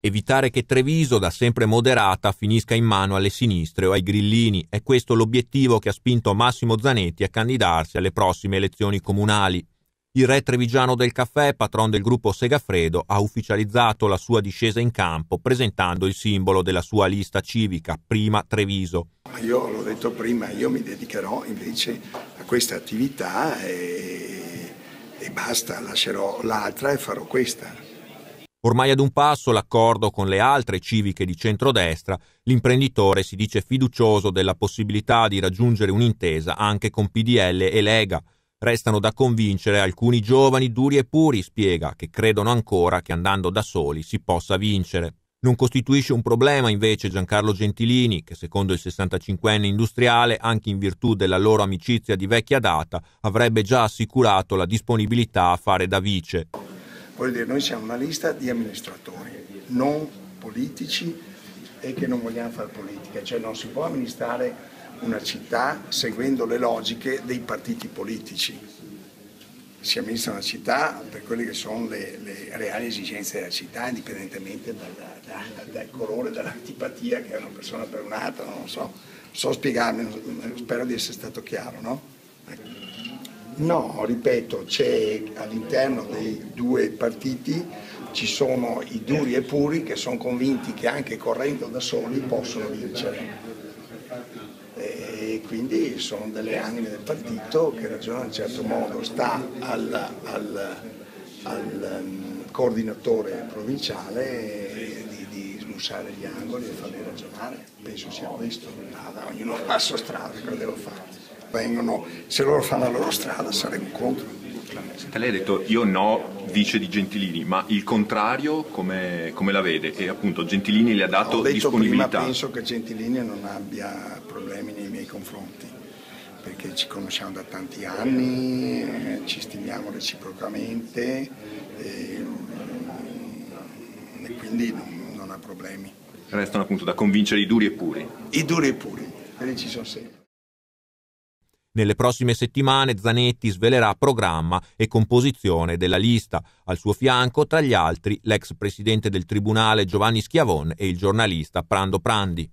Evitare che Treviso, da sempre moderata, finisca in mano alle sinistre o ai grillini. È questo l'obiettivo che ha spinto Massimo Zanetti a candidarsi alle prossime elezioni comunali. Il re trevigiano del caffè, patron del gruppo Segafredo, ha ufficializzato la sua discesa in campo presentando il simbolo della sua lista civica, Prima Treviso. Io l'ho detto prima, io mi dedicherò invece a questa attività e basta, lascerò l'altra e farò questa. Ormai ad un passo l'accordo con le altre civiche di centrodestra, l'imprenditore si dice fiducioso della possibilità di raggiungere un'intesa anche con PDL e Lega. Restano da convincere alcuni giovani duri e puri, spiega, che credono ancora che andando da soli si possa vincere. Non costituisce un problema invece Giancarlo Gentilini, che secondo il 65enne industriale, anche in virtù della loro amicizia di vecchia data, avrebbe già assicurato la disponibilità a fare da vice. Voglio dire, noi siamo una lista di amministratori, non politici e che non vogliamo fare politica, cioè non si può amministrare una città seguendo le logiche dei partiti politici. Si amministra una città per quelle che sono le reali esigenze della città, indipendentemente dal colore, dall'antipatia che è una persona per un'altra, non so spiegarmi, spero di essere stato chiaro, no? No, ripeto, c'è all'interno dei due partiti ci sono i duri e puri che sono convinti che anche correndo da soli possono vincere. E quindi sono delle anime del partito che ragionano in un certo modo, sta al coordinatore provinciale di smussare gli angoli e farli ragionare. Penso sia questo. Ognuno va a sua strada, cosa devo fare? Se loro fanno la loro strada saremo contro. Lei ha detto io no vice di Gentilini, ma il contrario come la vede? E appunto Gentilini le ha dato disponibilità. Prima penso che Gentilini non abbia problemi nei miei confronti, perché ci conosciamo da tanti anni, ci stimiamo reciprocamente e quindi non ha problemi. Restano appunto da convincere i duri e puri. I duri e puri, quelli ci sono sempre. Nelle prossime settimane Zanetti svelerà programma e composizione della lista. Al suo fianco, tra gli altri, l'ex presidente del Tribunale Giovanni Schiavon e il giornalista Prando Prandi.